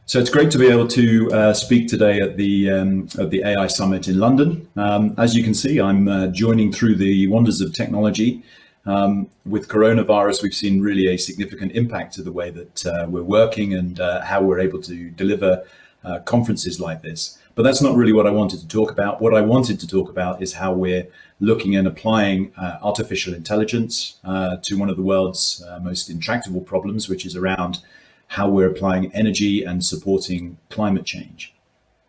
So it's great to be able to speak today at the AI Summit in London. As you can see, I'm joining through the wonders of technology. With coronavirus, we've seen really a significant impact to the way that we're working and how we're able to deliver conferences like this. But that's not really what I wanted to talk about. What I wanted to talk about is how we're looking and applying artificial intelligence to one of the world's most intractable problems, which is around how we're applying energy and supporting climate change.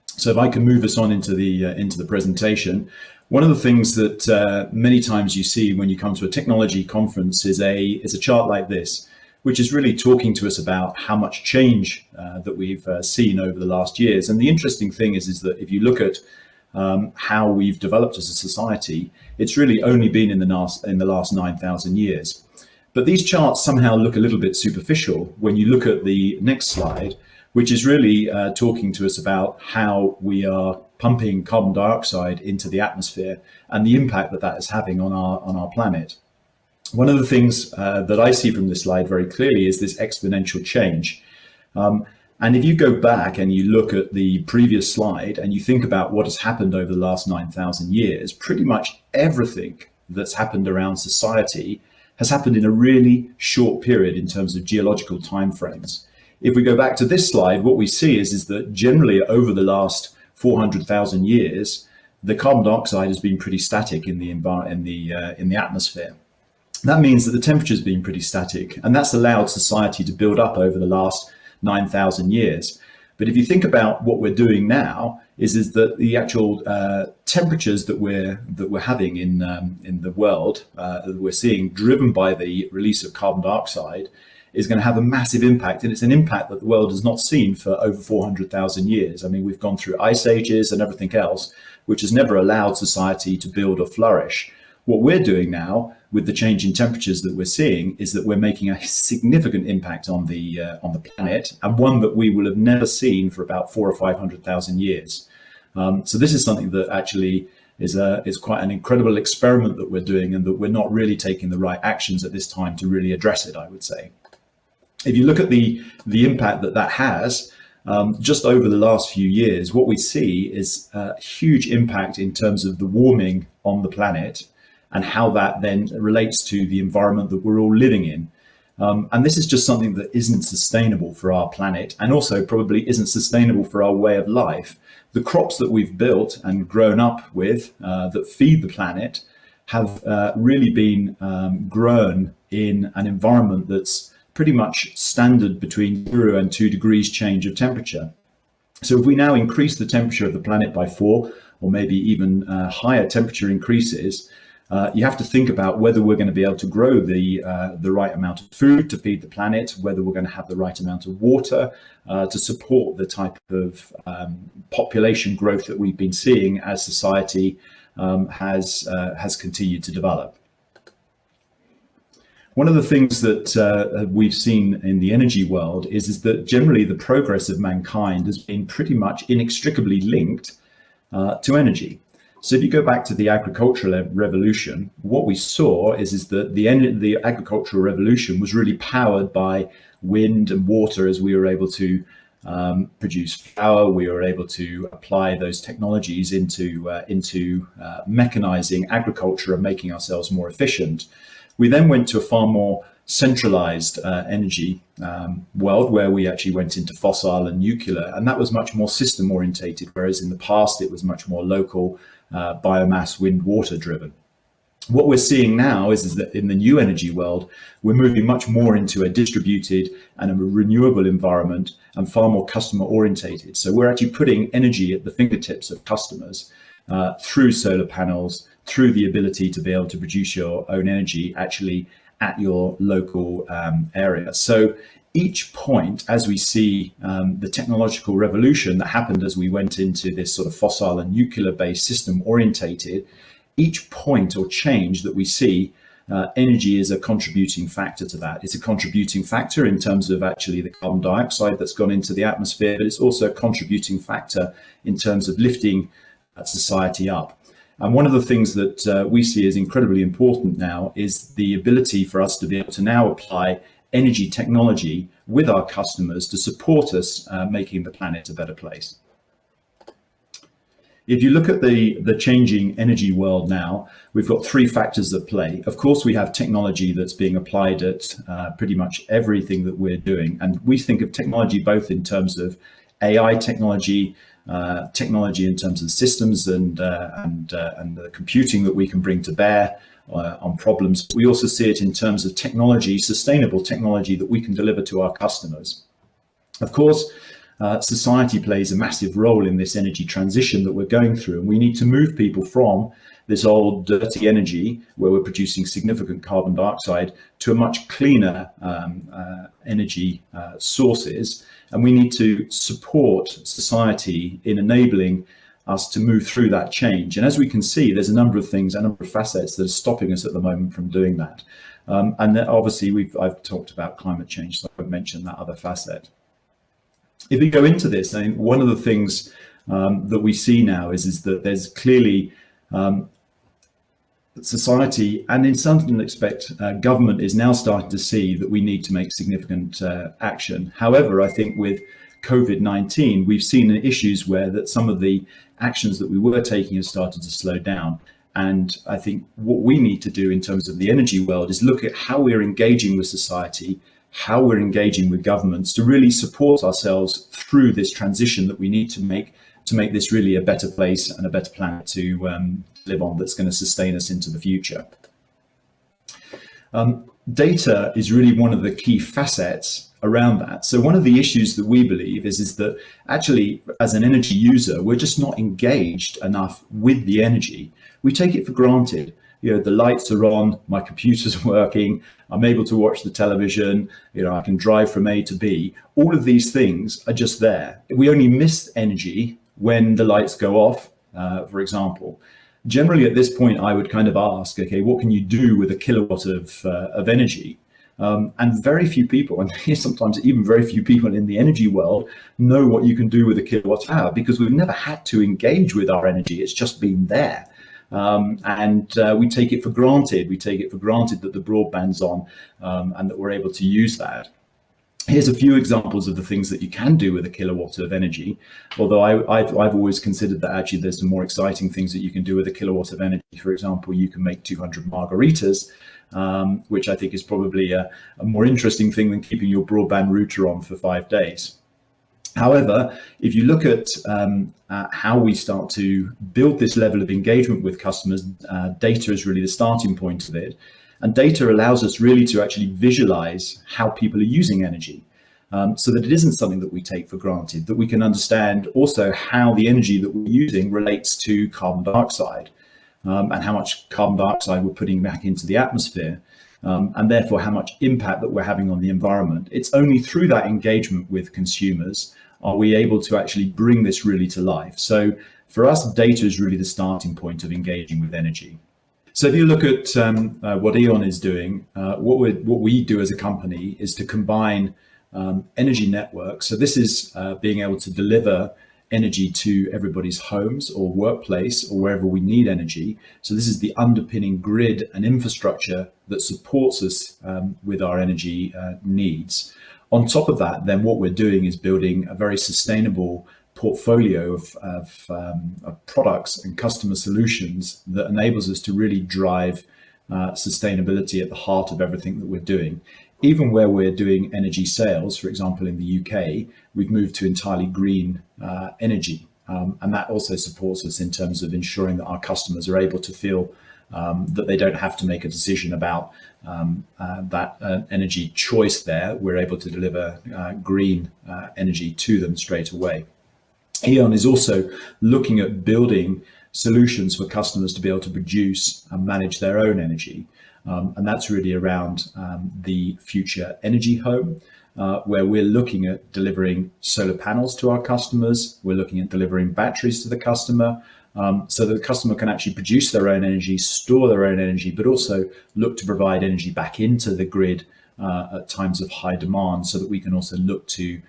So if I can move us on into the presentation, one of the things that many times you see when you come to a technology conference is a chart like this, which is really talking to us about how much change that we've seen over the last years. And the interesting thing is that if you look at how we've developed as a society, it's really only been in the last 9,000 years. But these charts somehow look a little bit superficial when you look at the next slide, which is really talking to us about how we are pumping carbon dioxide into the atmosphere and the impact that that is having on our planet. One of the things that I see from this slide very clearly is this exponential change. And if you go back and you look at the previous slide and you think about what has happened over the last 9,000 years, pretty much everything that's happened around society has happened in a really short period in terms of geological timeframes. If we go back to this slide, what we see is that generally over the last 400,000 years, the carbon dioxide has been pretty static in the atmosphere. That means that the temperature has been pretty static, and that's allowed society to build up over the last 9,000 years. But if you think about what we're doing now, is that the actual temperatures that we're having in the world that we're seeing, driven by the release of carbon dioxide, is going to have a massive impact, and it's an impact that the world has not seen for over 400,000 years. I mean, we've gone through ice ages and everything else, which has never allowed society to build or flourish. What we're doing now with the change in temperatures that we're seeing is that we're making a significant impact on the planet, and one that we will have never seen for about 400,000 or 500,000 years. So this is something that actually is quite an incredible experiment that we're doing, and that we're not really taking the right actions at this time to really address it, I would say. If you look at the impact that has, just over the last few years, what we see is a huge impact in terms of the warming on the planet, and how that then relates to the environment that we're all living in. And this is just something that isn't sustainable for our planet, and also probably isn't sustainable for our way of life. The crops that we've built and grown up with that feed the planet have really been grown in an environment that's pretty much standard between 0 and 2 degrees change of temperature. So if we now increase the temperature of the planet by 4, or maybe even higher temperature increases, you have to think about whether we're going to be able to grow the right amount of food to feed the planet, whether we're going to have the right amount of water to support the type of population growth that we've been seeing as society has continued to develop. One of the things that we've seen in the energy world is that generally the progress of mankind has been pretty much inextricably linked to energy. So if you go back to the agricultural revolution, what we saw is that the agricultural revolution was really powered by wind and water. As we were able to produce flour, we were able to apply those technologies into mechanizing agriculture and making ourselves more efficient. We then went to a far more centralized energy world, where we actually went into fossil and nuclear, and that was much more system orientated, whereas in the past it was much more local, biomass, wind, water driven. What we're seeing now is that in the new energy world, we're moving much more into a distributed and a renewable environment, and far more customer orientated. So we're actually putting energy at the fingertips of customers through solar panels, through the ability to be able to produce your own energy actually at your local area. So each point, as we see the technological revolution that happened as we went into this sort of fossil and nuclear based system orientated, each point or change that we see, energy is a contributing factor to that. It's a contributing factor in terms of actually the carbon dioxide that's gone into the atmosphere, but it's also a contributing factor in terms of lifting society up. And one of the things that we see as incredibly important now is the ability for us to be able to now apply energy technology with our customers to support us making the planet a better place. If you look at the changing energy world now, we've got three factors at play. Of course, we have technology that's being applied at pretty much everything that we're doing. And we think of technology both in terms of AI technology, technology in terms of systems and the computing that we can bring to bear on problems. We also see it in terms of technology, sustainable technology that we can deliver to our customers. Of course, society plays a massive role in this energy transition that we're going through, and we need to move people from this old dirty energy where we're producing significant carbon dioxide to a much cleaner energy sources, and we need to support society in enabling us to move through that change. And as we can see, there's a number of things, a number of facets that are stopping us at the moment from doing that. And then obviously I've talked about climate change, so I won't mention that other facet. If we go into this, I think one of the things that we see now is that there's clearly society, and in some respect, government is now starting to see that we need to make significant action. However, I think with COVID-19, we've seen issues where that some of the actions that we were taking have started to slow down. And I think what we need to do in terms of the energy world is look at how we're engaging with society, how we're engaging with governments to really support ourselves through this transition that we need to make this really a better place and a better planet to live on, that's going to sustain us into the future. Data is really one of the key facets around that. So one of the issues that we believe is that actually, as an energy user, we're just not engaged enough with the energy. We take it for granted. You know, the lights are on, my computer's working, I'm able to watch the television, you know, I can drive from A to B. All of these things are just there. We only miss energy when the lights go off, for example. Generally, at this point, I would kind of ask, okay, what can you do with a kilowatt of energy? And very few people, and sometimes even very few people in the energy world, know what you can do with a kilowatt hour, because we've never had to engage with our energy. It's just been there. And we take it for granted. We take it for granted that the broadband's on and that we're able to use that. Here's a few examples of the things that you can do with a kilowatt of energy, although I've always considered that actually there's some more exciting things that you can do with a kilowatt of energy. For example, you can make 200 margaritas, which I think is probably a more interesting thing than keeping your broadband router on for 5 days. However, if you look at how we start to build this level of engagement with customers, data is really the starting point of it. And data allows us really to actually visualize how people are using energy, so that it isn't something that we take for granted, that we can understand also how the energy that we're using relates to carbon dioxide, and how much carbon dioxide we're putting back into the atmosphere, and therefore how much impact that we're having on the environment. It's only through that engagement with consumers are we able to actually bring this really to life. So for us, data is really the starting point of engaging with energy. So if you look at what E.ON is doing, what we do as a company is to combine energy networks. So this is being able to deliver energy to everybody's homes or workplace or wherever we need energy. So this is the underpinning grid and infrastructure that supports us with our energy needs. On top of that, then what we're doing is building a very sustainable portfolio of products and customer solutions that enables us to really drive sustainability at the heart of everything that we're doing. Even where we're doing energy sales, for example, in the UK, we've moved to entirely green energy. And that also supports us in terms of ensuring that our customers are able to feel that they don't have to make a decision about that energy choice there. We're able to deliver green energy to them straight away. E.ON is also looking at building solutions for customers to be able to produce and manage their own energy. And that's really around the future energy home, where we're looking at delivering solar panels to our customers. We're looking at delivering batteries to the customer, so that the customer can actually produce their own energy, store their own energy, but also look to provide energy back into the grid at times of high demand, so that we can also look to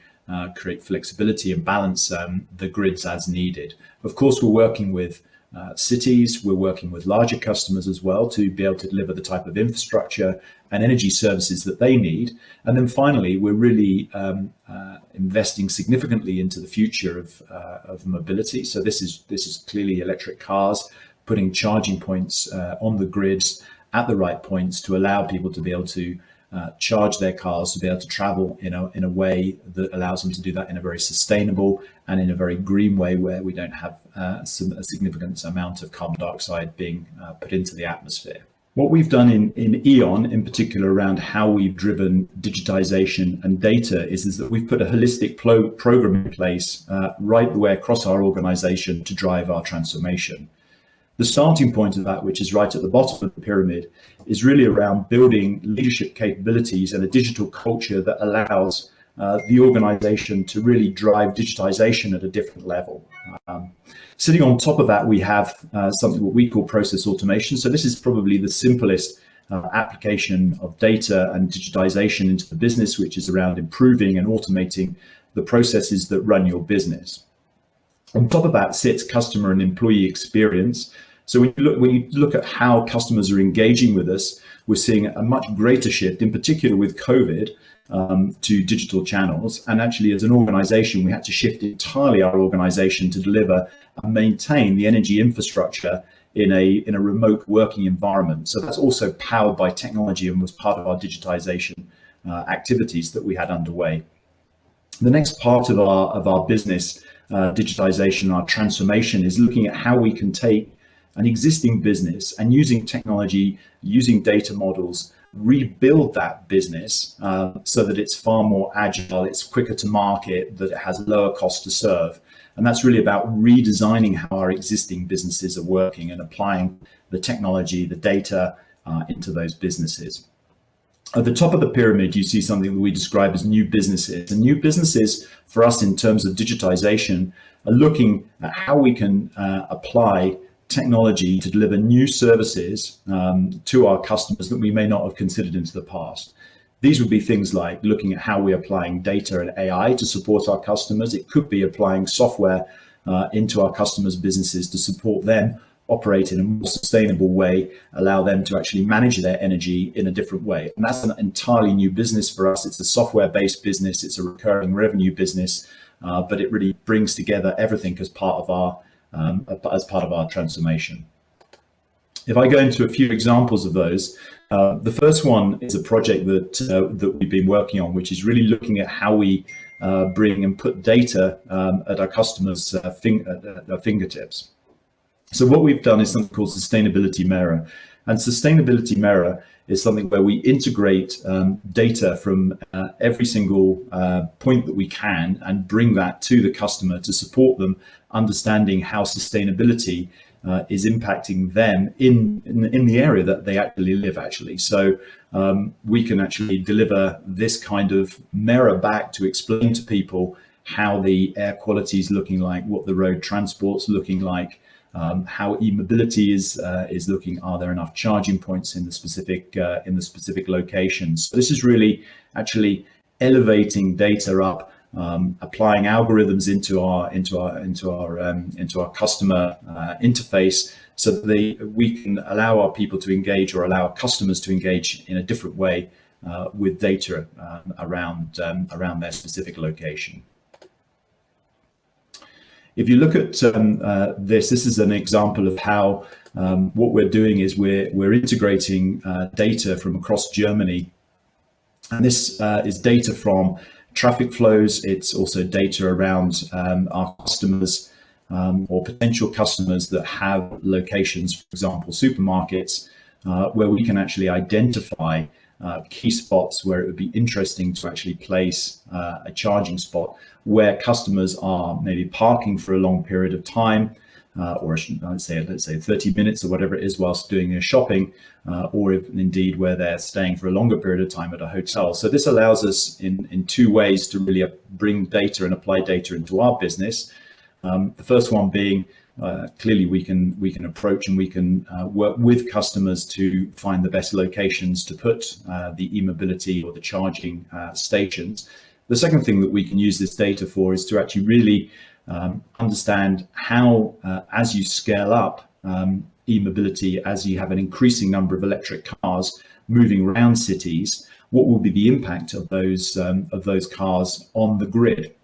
create flexibility and balance the grids as needed. Of course, we're working with cities. We're working with larger customers as well to be able to deliver the type of infrastructure and energy services that they need. And then finally, we're really investing significantly into the future of mobility. So this is clearly electric cars, putting charging points on the grids at the right points to allow people to be able to charge their cars, to be able to travel in a way that allows them to do that in a very sustainable and in a very green way, where we don't have a significant amount of carbon dioxide being put into the atmosphere. What we've done in E.ON, in particular, around how we've driven digitization and data is that we've put a holistic program in place right the way across our organization to drive our transformation. The starting point of that, which is right at the bottom of the pyramid, is really around building leadership capabilities and a digital culture that allows the organization to really drive digitization at a different level. Sitting on top of that, we have something what we call process automation. So this is probably the simplest application of data and digitization into the business, which is around improving and automating the processes that run your business. On top of that sits customer and employee experience. So when you look at how customers are engaging with us, we're seeing a much greater shift, in particular with COVID, to digital channels. And actually, as an organization, we had to shift entirely our organization to deliver and maintain the energy infrastructure in a remote working environment. So that's also powered by technology and was part of our digitization activities that we had underway. The next part of our business digitization, our transformation, is looking at how we can take an existing business and using technology, using data models, rebuild that business so that it's far more agile, it's quicker to market, that it has lower cost to serve. And that's really about redesigning how our existing businesses are working and applying the technology, the data into those businesses. At the top of the pyramid, you see something that we describe as new businesses. And new businesses for us in terms of digitization are looking at how we can apply technology to deliver new services to our customers that we may not have considered into the past. These would be things like looking at how we're applying data and AI to support our customers. It could be applying software into our customers' businesses to support them operate in a more sustainable way, allow them to actually manage their energy in a different way. And that's an entirely new business for us. It's a software-based business. It's a recurring revenue business, but it really brings together everything as part of our transformation. If I go into a few examples of those, the first one is a project that we've been working on, which is really looking at how we bring and put data at our customers' fingertips. So what we've done is something called Sustainability Mirror. And Sustainability Mirror is something where we integrate data from every single point that we can and bring that to the customer to support them understanding how sustainability is impacting them in the area that they actually live. So we can actually deliver this kind of mirror back to explain to people how the air quality is looking like, what the road transport's looking like, how e-mobility is looking. Are there enough charging points in the specific locations? So this is really actually elevating data up, applying algorithms into our customer interface, so that we can allow our people to engage, or allow our customers to engage in a different way with data around their specific location. If you look at this is an example of how what we're doing is we're integrating data from across Germany. And this is data from traffic flows. It's also data around our customers or potential customers that have locations, for example, supermarkets, where we can actually identify key spots where it would be interesting to actually place a charging spot, where customers are maybe parking for a long period of time, or let's say 30 minutes or whatever it is whilst doing their shopping, or if indeed where they're staying for a longer period of time at a hotel. So this allows us in two ways to really bring data and apply data into our business. The first one being clearly we can approach and we can work with customers to find the best locations to put the e-mobility or the charging stations. The second thing that we can use this data for is to actually really understand how, as you scale up e-mobility, as you have an increasing number of electric cars moving around cities, what will be the impact of those cars on the grid?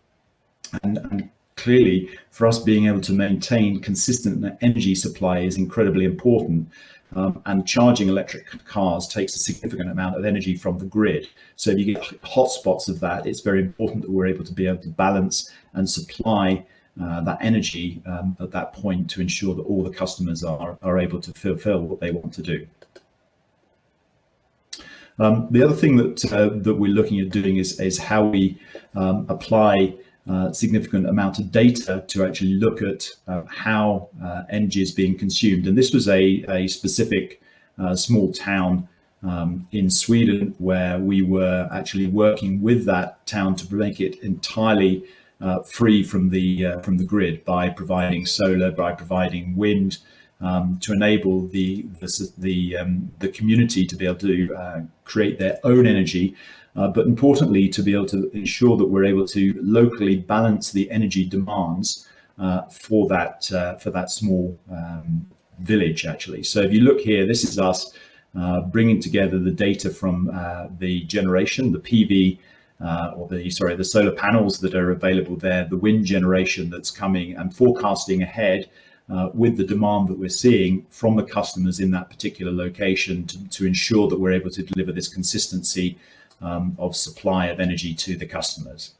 And clearly, for us, being able to maintain consistent energy supply is incredibly important. And charging electric cars takes a significant amount of energy from the grid. So if you get hotspots of that, it's very important that we're able to balance and supply that energy at that point to ensure that all the customers are able to fulfill what they want to do. The other thing that we're looking at doing is how we apply significant amount of data to actually look at how energy is being consumed. And this was a specific small town in Sweden where we were actually working with that town to make it entirely free from the grid by providing solar, by providing wind, to enable the community to be able to create their own energy. But importantly, to be able to ensure that we're able to locally balance the energy demands for that small village, actually. So if you look here, this is us bringing together the data from the generation, the PV, the solar panels that are available there, the wind generation that's coming, and forecasting ahead with the demand that we're seeing from the customers in that particular location to ensure that we're able to deliver this consistency of supply of energy to the customers.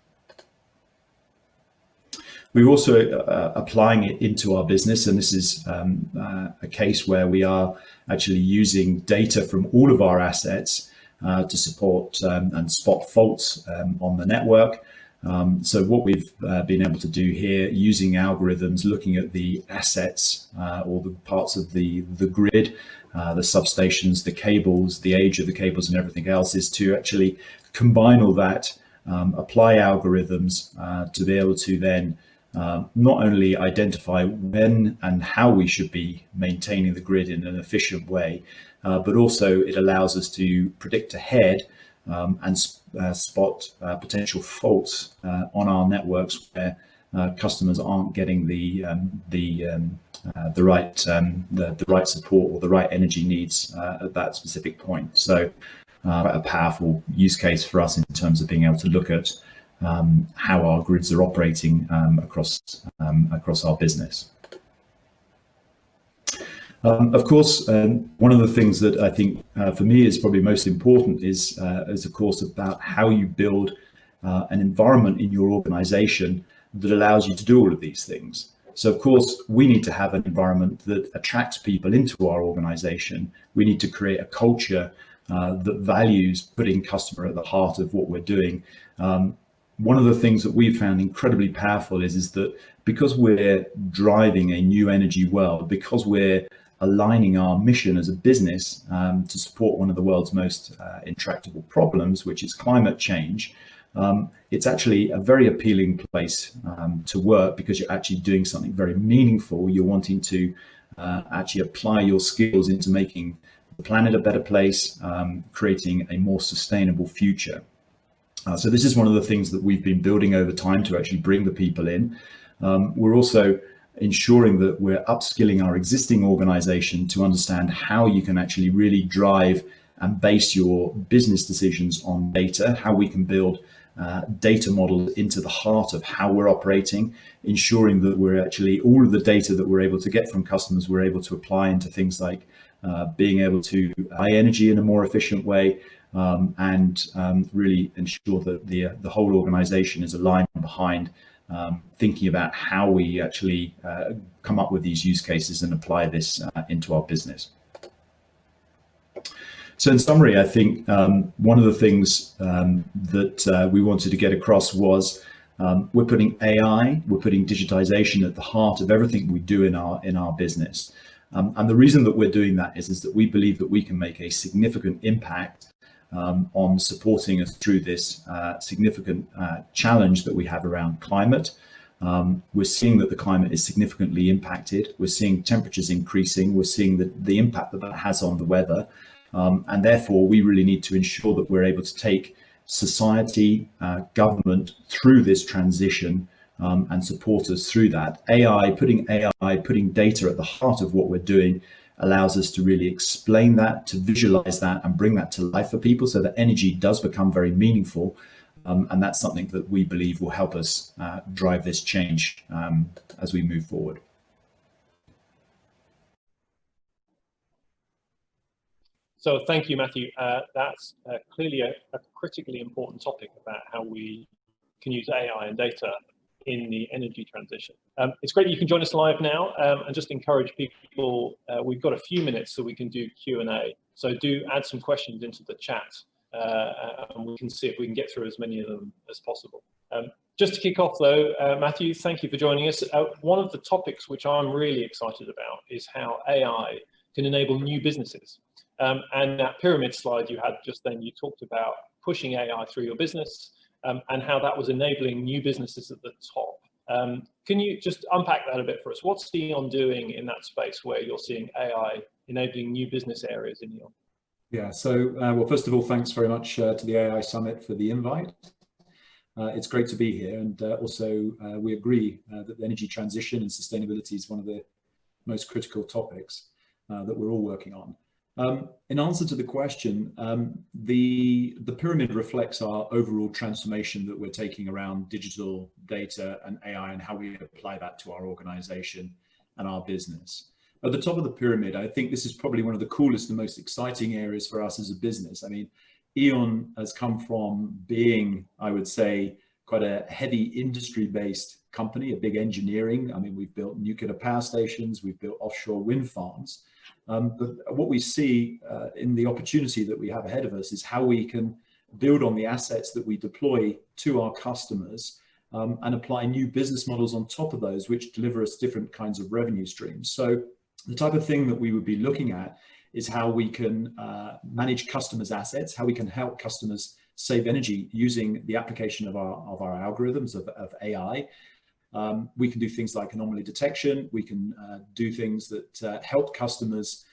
We're also applying it into our business, and this is a case where we are actually using data from all of our assets to support and spot faults on the network. So what we've been able to do here, using algorithms, looking at the assets or the parts of the grid, the substations, the cables, the age of the cables and everything else, is to actually combine all that, apply algorithms to be able to then not only identify when and how we should be maintaining the grid in an efficient way, but also it allows us to predict ahead and spot potential faults on our networks where customers aren't getting the right support or the right energy needs at that specific point. So a powerful use case for us in terms of being able to look at how our grids are operating across our business. Of course, one of the things that I think for me is probably most important is of course about how you build an environment in your organization that allows you to do all of these things. So of course, we need to have an environment that attracts people into our organization. We need to create a culture that values putting customer at the heart of what we're doing. One of the things that we've found incredibly powerful is that because we're driving a new energy world, because we're aligning our mission as a business to support one of the world's most intractable problems, which is climate change, it's actually a very appealing place to work, because you're actually doing something very meaningful. You're wanting to actually apply your skills into making the planet a better place, creating a more sustainable future. So this is one of the things that we've been building over time to actually bring the people in. We're also ensuring that we're upskilling our existing organization to understand how you can actually really drive and base your business decisions on data, how we can build data models into the heart of how we're operating, ensuring that we're actually, all of the data that we're able to get from customers, we're able to apply into things like being able to buy energy in a more efficient way, and really ensure that the whole organization is aligned behind thinking about how we actually come up with these use cases and apply this into our business. So in summary, I think one of the things that we wanted to get across was we're putting AI, we're putting digitization at the heart of everything we do in our business. And the reason that we're doing that is that we believe that we can make a significant impact on supporting us through this significant challenge that we have around climate. We're seeing that the climate is significantly impacted. We're seeing temperatures increasing. We're seeing the impact that that has on the weather. And therefore, we really need to ensure that we're able to take society, government through this transition and support us through that. Putting data at the heart of what we're doing allows us to really explain that, to visualize that, and bring that to life for people so that energy does become very meaningful. And that's something that we believe will help us drive this change as we move forward. So thank you, Matthew. That's clearly a critically important topic about how we can use AI and data in the energy transition. It's great that you can join us live now, and just encourage people, we've got a few minutes so we can do Q&A. So do add some questions into the chat, and we can see if we can get through as many of them as possible. Just to kick off though, Matthew, thank you for joining us. One of the topics which I'm really excited about is how AI can enable new businesses. And that pyramid slide you had just then, you talked about pushing AI through your business, and how that was enabling new businesses at the top. Can you just unpack that a bit for us? What's E.ON doing in that space where you're seeing AI enabling new business areas in E.ON? Yeah, so well, first of all, thanks very much to the AI Summit for the invite. It's great to be here, and also we agree that the energy transition and sustainability is one of the most critical topics that we're all working on. In answer to the question, the pyramid reflects our overall transformation that we're taking around digital data and AI and how we apply that to our organization and our business. At the top of the pyramid, I think this is probably one of the coolest and most exciting areas for us as a business. I mean, E.ON has come from being, I would say, quite a heavy industry-based company, a big engineering. I mean, we've built nuclear power stations, we've built offshore wind farms. But what we see in the opportunity that we have ahead of us is how we can build on the assets that we deploy to our customers and apply new business models on top of those, which deliver us different kinds of revenue streams. So the type of thing that we would be looking at is how we can manage customers' assets, how we can help customers save energy using the application of our algorithms of AI. We can do things like anomaly detection. We can do things that help customers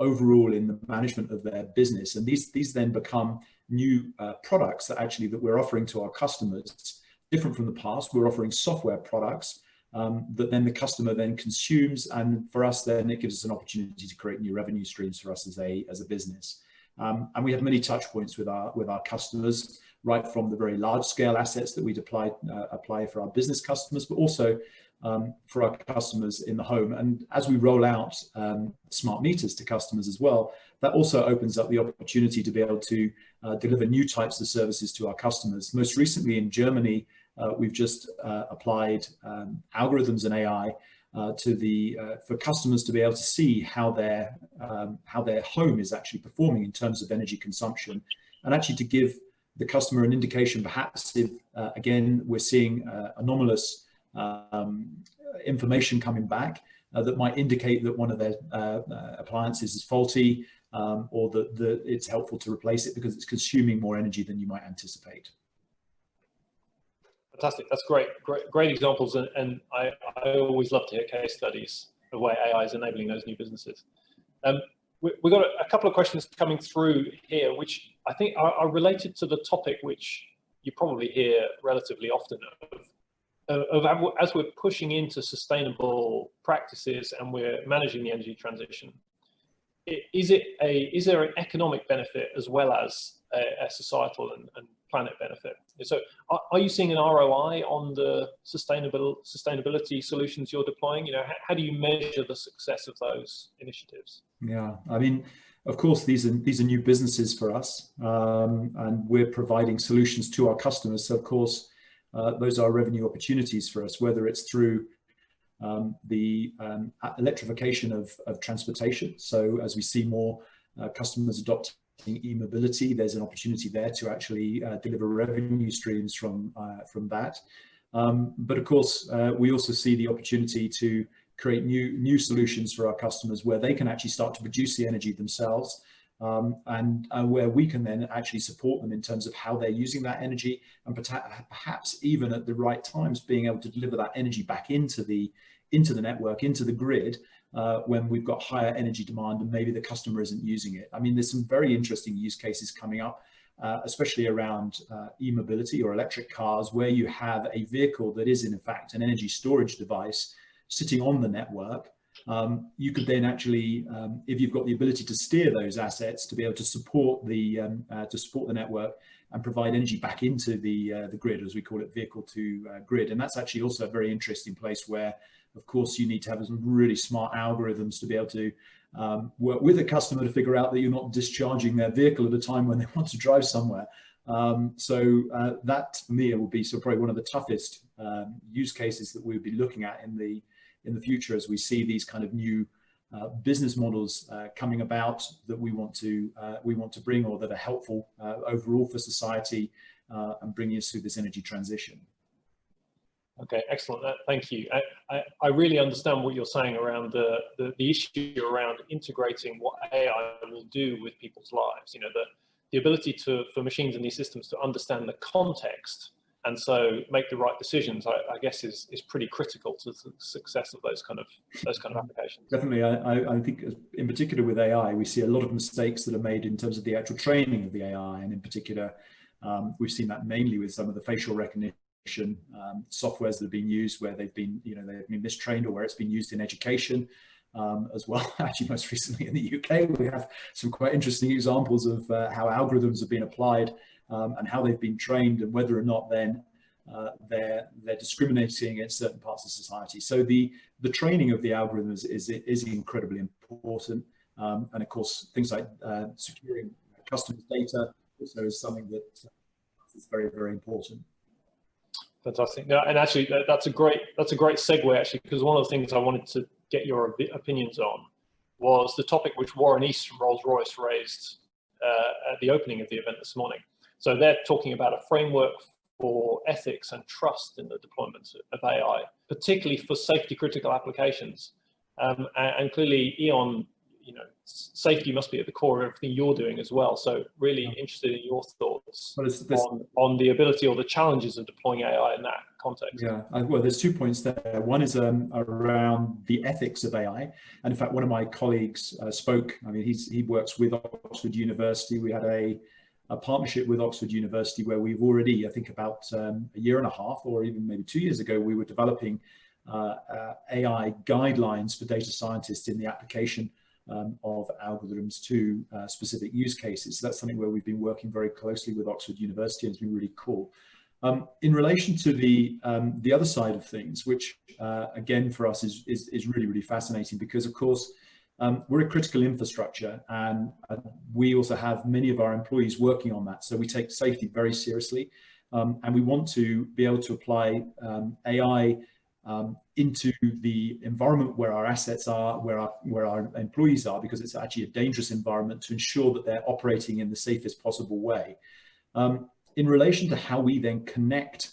overall in the management of their business. And these then become new products that we're offering to our customers. Different from the past, we're offering software products that then the customer then consumes, and for us then it gives us an opportunity to create new revenue streams for us as a business. And we have many touch points with our customers, right from the very large scale assets that we apply for our business customers, but also for our customers in the home. And as we roll out smart meters to customers as well, that also opens up the opportunity to be able to deliver new types of services to our customers. Most recently in Germany, we've just applied algorithms and AI for customers to be able to see how their home is actually performing in terms of energy consumption, and actually to give the customer an indication, perhaps if again we're seeing anomalous information coming back that might indicate that one of their appliances is faulty, or that it's helpful to replace it because it's consuming more energy than you might anticipate. Fantastic, that's great examples, and I always love to hear case studies of where AI is enabling those new businesses. We've got a couple of questions coming through here, which I think are related to the topic which you probably hear relatively often as we're pushing into sustainable practices and we're managing the energy transition. Is there an economic benefit as well as a societal and planet benefit? So are you seeing an ROI on the sustainability solutions you're deploying? How do you measure the success of those initiatives? Yeah, I mean, of course, these are new businesses for us, and we're providing solutions to our customers. So of course, those are revenue opportunities for us, whether it's through the electrification of transportation. So as we see more customers adopting e-mobility, there's an opportunity there to actually deliver revenue streams from that. But of course, we also see the opportunity to create new solutions for our customers where they can actually start to produce the energy themselves, and where we can then actually support them in terms of how they're using that energy, and perhaps even at the right times being able to deliver that energy back into the network, into the grid, when we've got higher energy demand and maybe the customer isn't using it. I mean, there's some very interesting use cases coming up especially around e-mobility or electric cars, where you have a vehicle that is in fact an energy storage device sitting on the network. You could then actually, if you've got the ability to steer those assets to be able to support the network and provide energy back into the grid, as we call it, vehicle to grid. And that's actually also a very interesting place where, of course, you need to have some really smart algorithms to be able to work with a customer to figure out that you're not discharging their vehicle at a time when they want to drive somewhere. That for me will be probably one of the toughest use cases that we'll be looking at in the future, as we see these kind of new business models coming about that we want to bring, or that are helpful overall for society and bringing us through this energy transition. Okay, excellent. Thank you. I really understand what you're saying around the issue around integrating what AI will do with people's lives. You know, the ability for machines and these systems to understand the context and so make the right decisions, I guess is pretty critical to the success of those kind of applications. Definitely. I think in particular with AI, we see a lot of mistakes that are made in terms of the actual training of the AI. And in particular, we've seen that mainly with some of the facial recognition softwares that have been used, where they've been mistrained, or where it's been used in education as well. Actually, most recently in the UK, we have some quite interesting examples of how algorithms have been applied and how they've been trained, and whether or not then they're discriminating against certain parts of society. So the training of the algorithms is incredibly important, and of course things like securing customers' data also is something that is very, very important. Fantastic. No, and actually that's a great segue, actually, because one of the things I wanted to get your opinions on was the topic which Warren East from Rolls-Royce raised at the opening of the event this morning. So they're talking about a framework for ethics and trust in the deployment of AI, particularly for safety critical applications. And clearly E.ON, you know, safety must be at the core of everything you're doing as well. So really interested in your thoughts on the ability or the challenges of deploying AI in that context. Yeah, well, there's 2 points there. One is around the ethics of AI. And in fact, one of my colleagues spoke. I mean, he works with Oxford University. We had a partnership with Oxford University where we've already, I think about a year and a half, or even maybe 2 years ago, we were developing AI guidelines for data scientists in the application of algorithms to specific use cases. So that's something where we've been working very closely with Oxford University, and it's been really cool. In relation to the other side of things, which again for us is really, really fascinating, because of course we're a critical infrastructure, and we also have many of our employees working on that. So we take safety very seriously, and we want to be able to apply AI into the environment where our assets are, where our employees are, because it's actually a dangerous environment, to ensure that they're operating in the safest possible way. In relation to how we then connect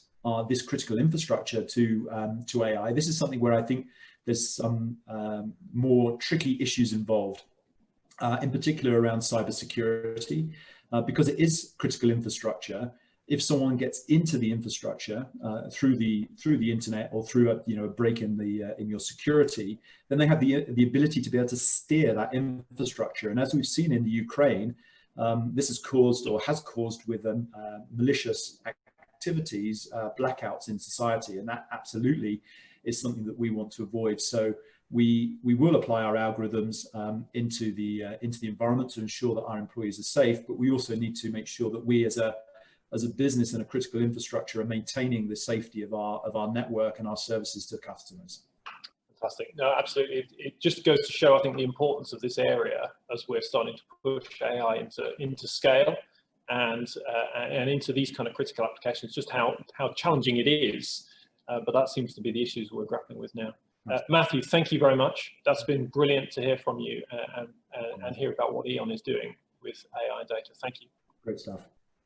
this critical infrastructure to AI, this is something where I think there's some more tricky issues involved, in particular around cybersecurity, because it is critical infrastructure. If someone gets into the infrastructure through the internet, or through a break in your security, then they have the ability to be able to steer that infrastructure. And as we've seen in the Ukraine, this has caused, or has caused, with malicious activities, blackouts in society, and that absolutely is something that we want to avoid. So we will apply our algorithms into the environment to ensure that our employees are safe, but we also need to make sure that we as a business and a critical infrastructure are maintaining the safety of our network and our services to customers. Fantastic. No, absolutely. It just goes to show, I think, the importance of this area as we're starting to push AI into scale and into these kind of critical applications, just how challenging it is. But that seems to be the issues we're grappling with now. Matthew, thank you very much. That's been brilliant to hear from you and hear about what E.ON is doing with AI and data. Thank you. Great stuff.